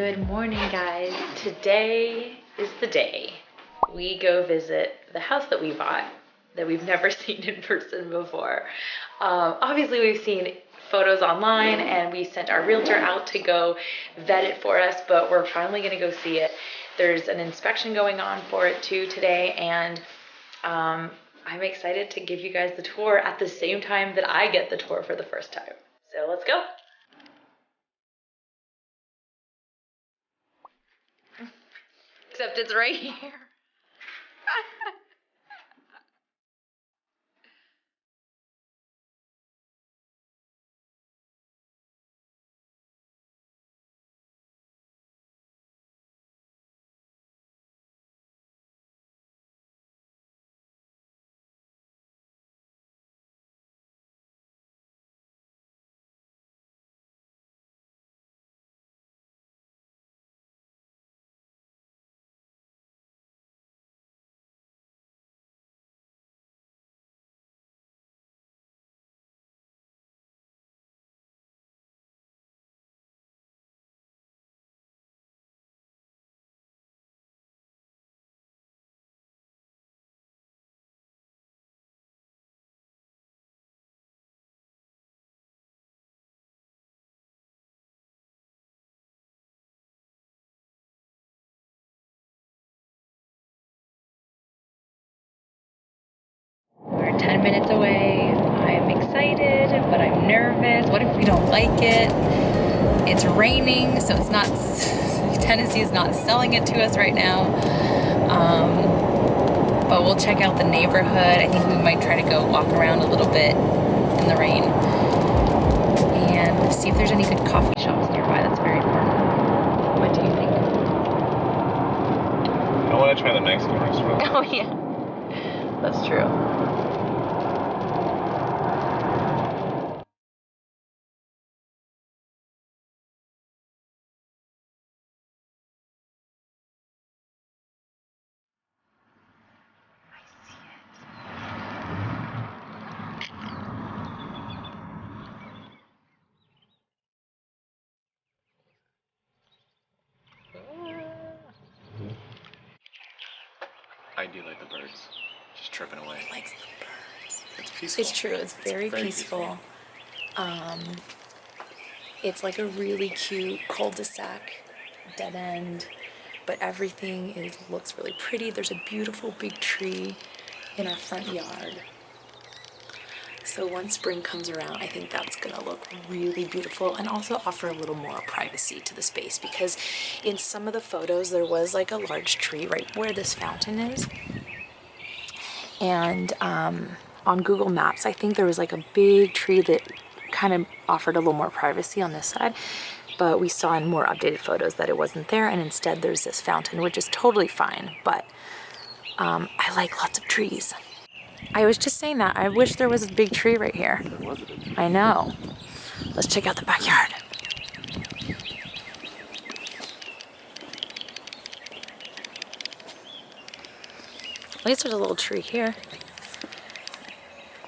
Good morning, guys. Today is the day we go visit the house that we bought that we've never seen in person before. Obviously, we've seen photos online and we sent our realtor out to go vet it for us, but we're finally going to go see it. There's an inspection going on for it too today, and I'm excited to give you guys the tour at the same time that I get the tour for the first time. So let's go. Except it's right here. We're 10 minutes away. I'm excited, but I'm nervous. What if we don't like it? It's raining, so it's not, Tennessee is not selling it to us right now. But we'll check out the neighborhood. I think we might try to go walk around a little bit in the rain and see if there's any good coffee shops nearby. That's very important. What do you think? I want to try the Mexican restaurant. Oh yeah, that's true. I do like the birds. Just tripping away. He likes the birds. It's peaceful. It's true. It's very peaceful. It's like a really cute cul-de-sac, dead end, but everything looks really pretty. There's a beautiful big tree in our front yard. So once spring comes around, I think that's gonna look really beautiful and also offer a little more privacy to the space, because in some of the photos there was like a large tree right where this fountain is. And on Google Maps, I think there was like a big tree that kind of offered a little more privacy on this side, but we saw in more updated photos that it wasn't there, and instead there's this fountain, which is totally fine, but I like lots of trees. I was just saying that. I wish there was a big tree right here. There was a big tree. I know. Let's check out the backyard. At least there's a little tree here.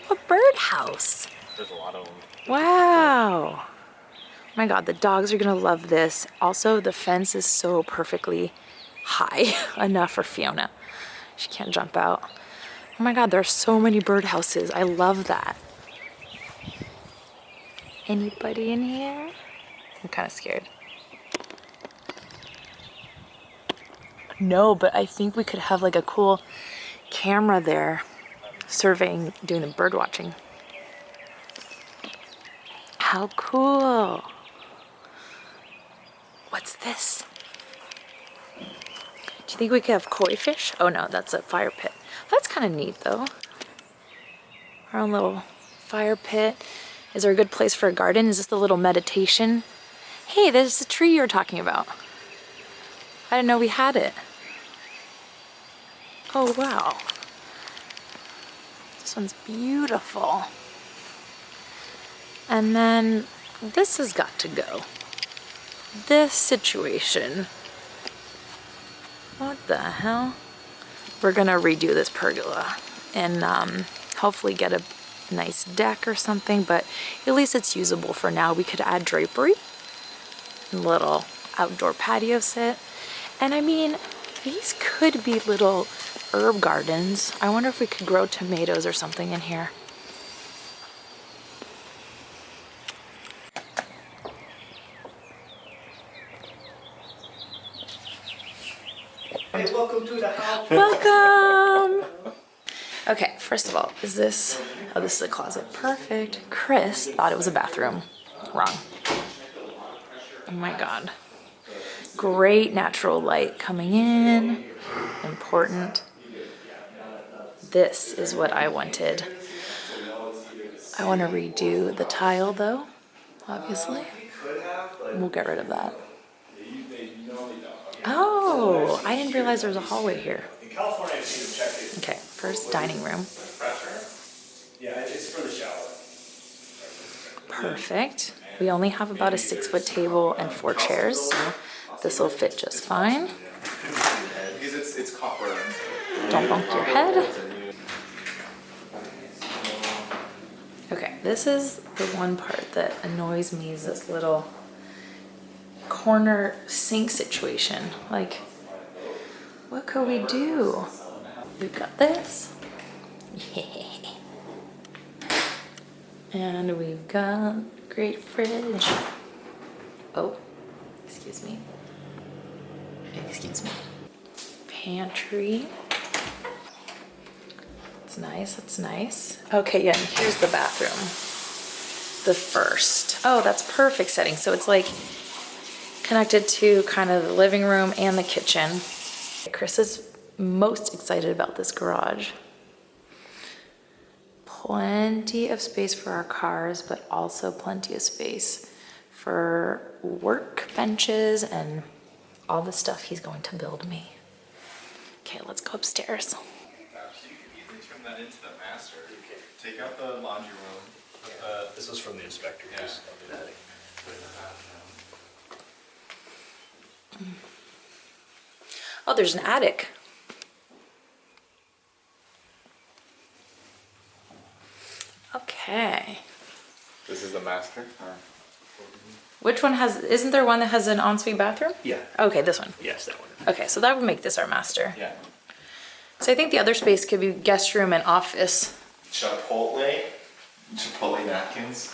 A birdhouse. There's a lot of them. Wow. Oh my God, the dogs are gonna love this. Also, the fence is so perfectly high enough for Fiona. She can't jump out. Oh my God, there are so many birdhouses. I love that. Anybody in here? I'm kind of scared. No, but I think we could have like a cool camera there surveying, doing a bird watching. How cool. What's this? Do you think we could have koi fish? Oh no, that's a fire pit. That's kind of neat though. Our own little fire pit. Is there a good place for a garden? Is this the little meditation? Hey, there's the tree you were talking about. I didn't know we had it. Oh wow. This one's beautiful. And then this has got to go. This situation. What the hell? We're gonna redo this pergola and hopefully get a nice deck or something, but at least it's usable for now. We could add drapery, a little outdoor patio set. And I mean, these could be little herb gardens. I wonder if we could grow tomatoes or something in here. Hey, welcome to the house. Welcome! Okay, first of all, is this, oh, this is a closet. Perfect. Chris thought it was a bathroom. Wrong. Oh my God. Great natural light coming in. Important. This is what I wanted. I want to redo the tile though, obviously. We'll get rid of that. Oh, I didn't realize there was a hallway here. In California, I've seen them check it. Okay, first dining room. Yeah, it's for the shower. Perfect. We only have about a 6-foot table and 4 chairs, so this will fit just fine. Because it's copper. Don't bump your head. Okay, this is the one part that annoys me, is this little corner sink situation. Like, what could we do? We've got this. And we've got great fridge. Oh, excuse me. Excuse me. Pantry. That's nice, that's nice. Okay, yeah, and here's the bathroom. The first. Oh, that's perfect setting. So it's like connected to kind of the living room and the kitchen. Chris is most excited about this garage. Plenty of space for our cars, but also plenty of space for work benches and all the stuff he's going to build me. Okay, let's go upstairs. So you can easily turn that into the master. Take out the laundry room. This was from the inspector. Yeah. Just up in attic. Oh, there's an attic. Okay. This is the master. Which one has, isn't there one that has an ensuite bathroom? Yeah. Okay, this one. Yes, that one. Okay, so that would make this our master. Yeah. So I think the other space could be guest room and office. Chipotle napkins.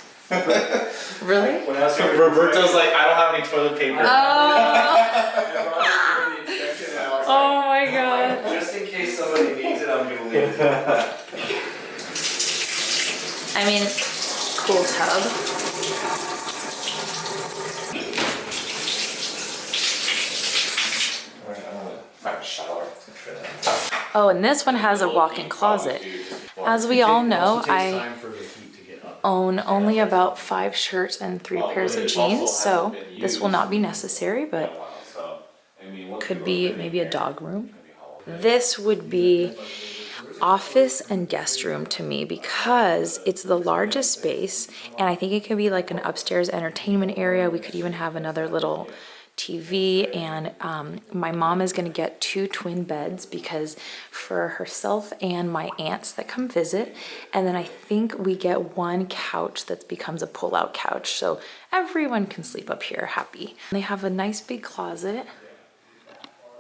Really? When I was here, Roberto's like, I don't have any toilet paper. Oh my God. just in case somebody needs it, I'm gonna leave it. I mean, cool tub. Find a shower. Oh, and this one has a walk-in closet. As we all know, I Time for the heat to get up. own only about 5 shirts and 3 pairs of jeans, so this will not be necessary, but could be maybe a dog room. This would be office and guest room to me because it's the largest space, and I think it could be like an upstairs entertainment area. We could even have another little TV, and my mom is going to get 2 twin beds because for herself and my aunts that come visit, and then I think we get 1 couch that becomes a pull-out couch, so everyone can sleep up here happy. They have a nice big closet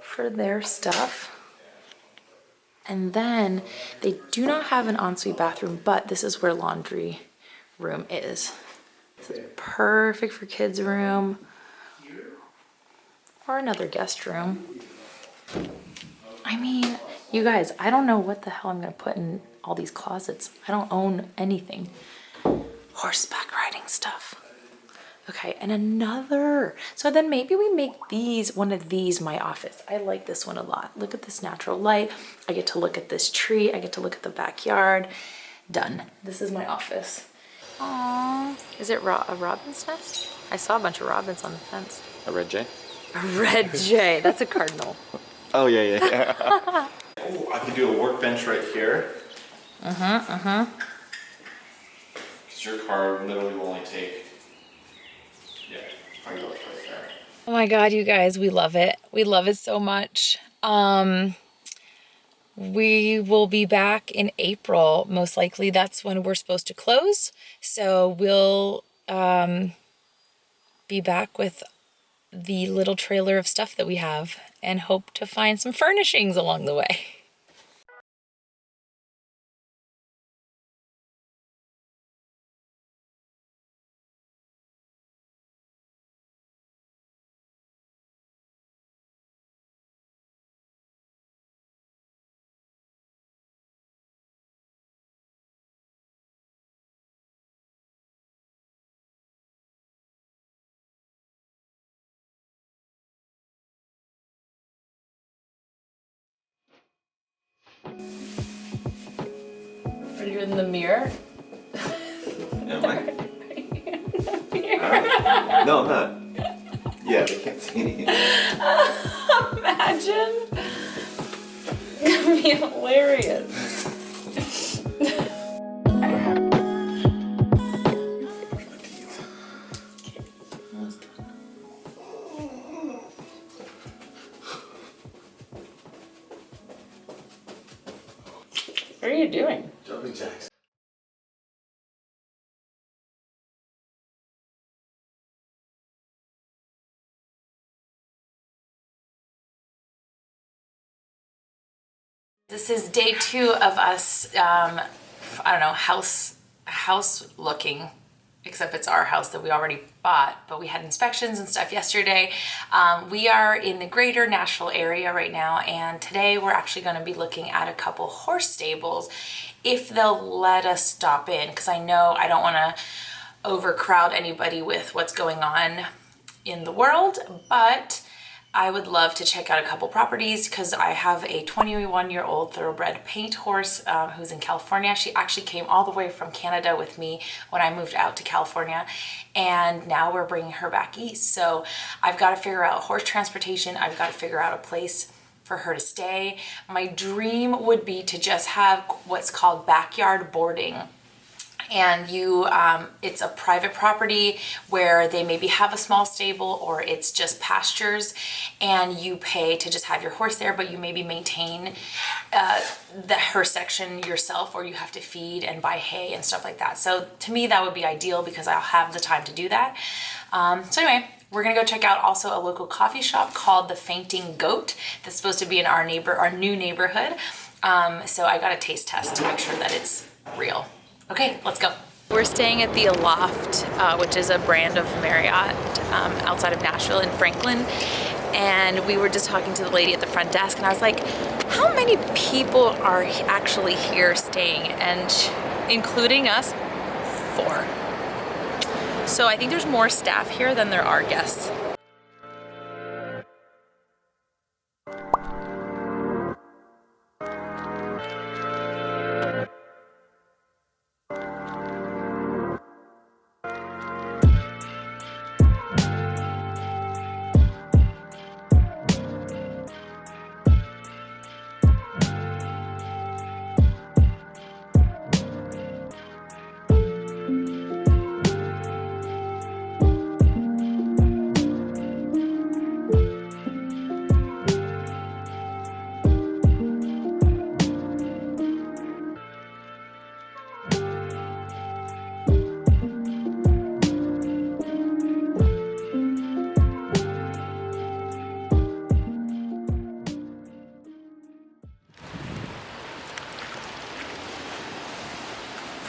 for their stuff, and then they do not have an ensuite bathroom, but this is where laundry room is. This is perfect for kids' room or another guest room. I mean, you guys, I don't know what the hell I'm gonna put in all these closets. I don't own anything. Horseback riding stuff. Okay, and another. So then maybe we make these, one of these my office. I like this one a lot. Look at this natural light. I get to look at this tree. I get to look at the backyard. Done. This is my office. Aww. Is it a robin's nest? I saw a bunch of robins on the fence. A red J? A red jay. That's a cardinal. Oh, yeah. Oh, I could do a workbench right here. Because your car literally will only take, I go right there. Oh my God, you guys, we love it. We love it so much. We will be back in April. Most likely that's when we're supposed to close. So we'll be back with the little trailer of stuff that we have and hope to find some furnishings along the way. Are you in the mirror? Am I? No, I'm not. Yeah, they can't see anything. Imagine. It would be hilarious. What are you doing? Jumping jacks. This is day 2 of us, I don't know, house looking, except it's our house that we already bought, but we had inspections and stuff yesterday. We are in the greater Nashville area right now, and today we're actually going to be looking at a couple horse stables if they'll let us stop in, because I know I don't want to overcrowd anybody with what's going on in the world, but I would love to check out a couple properties because I have a 21-year-old thoroughbred paint horse who's in California. She actually came all the way from Canada with me when I moved out to California, and now we're bringing her back east. So I've got to figure out horse transportation. I've got to figure out a place for her to stay. My dream would be to just have what's called backyard boarding. And it's a private property where they maybe have a small stable or it's just pastures, and you pay to just have your horse there, but you maybe maintain her section yourself, or you have to feed and buy hay and stuff like that. So to me, that would be ideal because I'll have the time to do that. So anyway, we're gonna go check out also a local coffee shop called the Fainting Goat that's supposed to be in our new neighborhood. So I got a taste test to make sure that it's real. Okay, let's go. We're staying at the Aloft, which is a brand of Marriott outside of Nashville in Franklin. And we were just talking to the lady at the front desk, and I was like, how many people are actually here staying? And including us, 4. So I think there's more staff here than there are guests.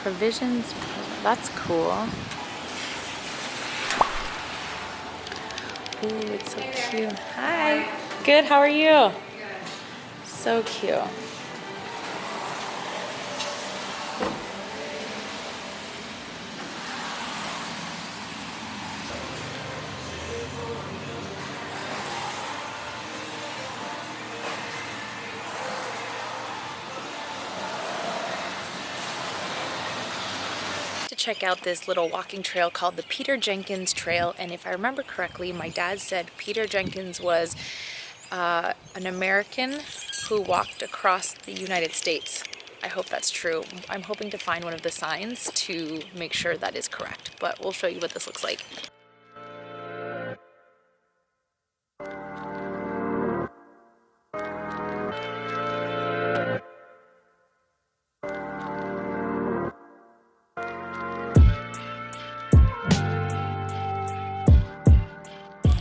Provisions, that's cool. Ooh, it's so cute. Hi. Good, how are you? So cute. Check out this little walking trail called the Peter Jenkins Trail, and if I remember correctly, my dad said Peter Jenkins was an American who walked across the United States. I hope that's true. I'm hoping to find one of the signs to make sure that is correct, but we'll show you what this looks like.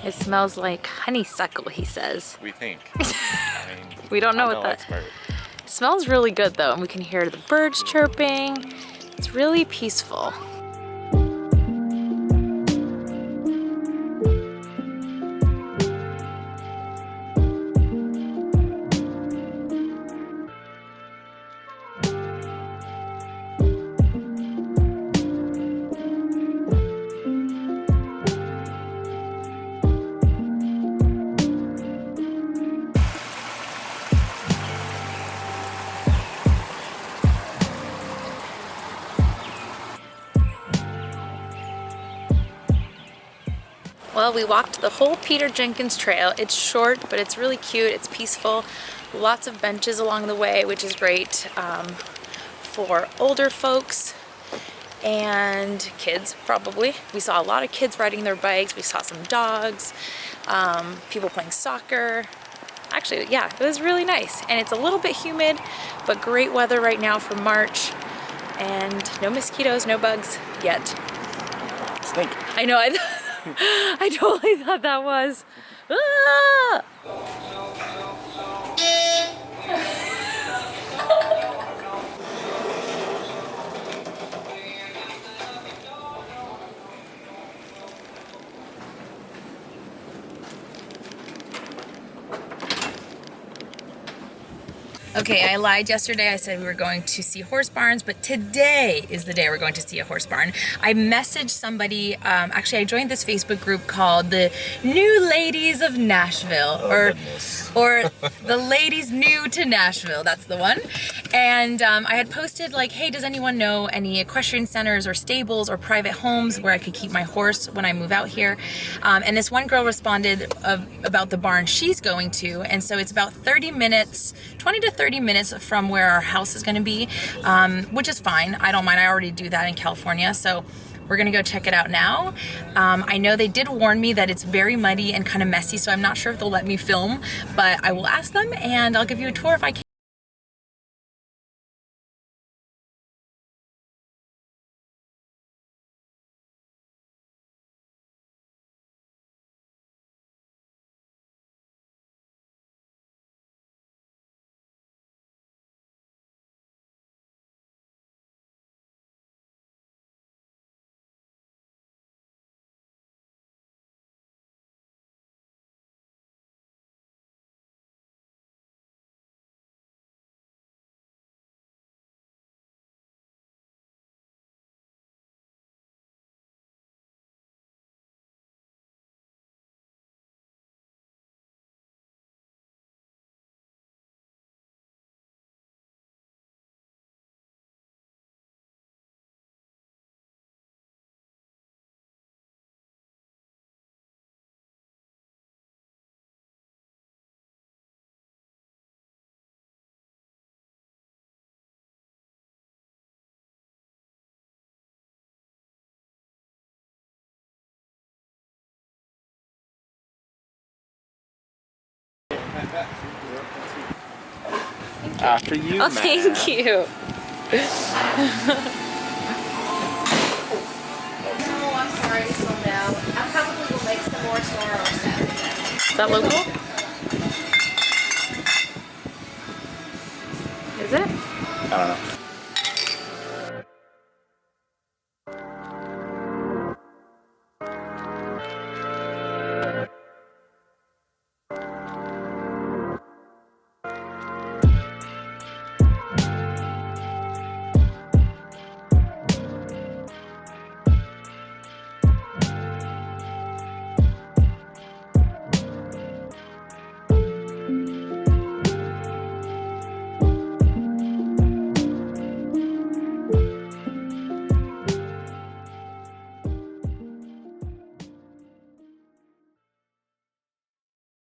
It smells like honeysuckle, he says. We think. I mean, We don't know I'm what no that expert. It smells really good though, and we can hear the birds chirping. It's really peaceful. Well, we walked the whole Peter Jenkins Trail. It's short, but it's really cute. It's peaceful. Lots of benches along the way, which is great for older folks and kids, probably. We saw a lot of kids riding their bikes. We saw some dogs, people playing soccer. Actually, yeah, it was really nice. And it's a little bit humid, but great weather right now for March. And no mosquitoes, no bugs yet. Stink. I know, I totally thought that was. Ah! Okay, I lied yesterday. I said we were going to see horse barns, but today is the day we're going to see a horse barn. I messaged somebody, actually I joined this Facebook group called the New Ladies of Nashville, or the Ladies New to Nashville, that's the one. And I had posted like, hey, does anyone know any equestrian centers or stables or private homes where I could keep my horse when I move out here? And this one girl responded about the barn she's going to, and so it's about 30 minutes, 20 to 30 minutes from where our house is gonna be, which is fine. I don't mind, I already do that in California, so we're gonna go check it out now. I know they did warn me that it's very muddy and kind of messy, so I'm not sure if they'll let me film, but I will ask them and I'll give you a tour if I can. After you, Oh, man. thank you. Oh, I'm sorry, we sold out. I probably will make some more tomorrow or Saturday. Is that local? Is it? I don't know.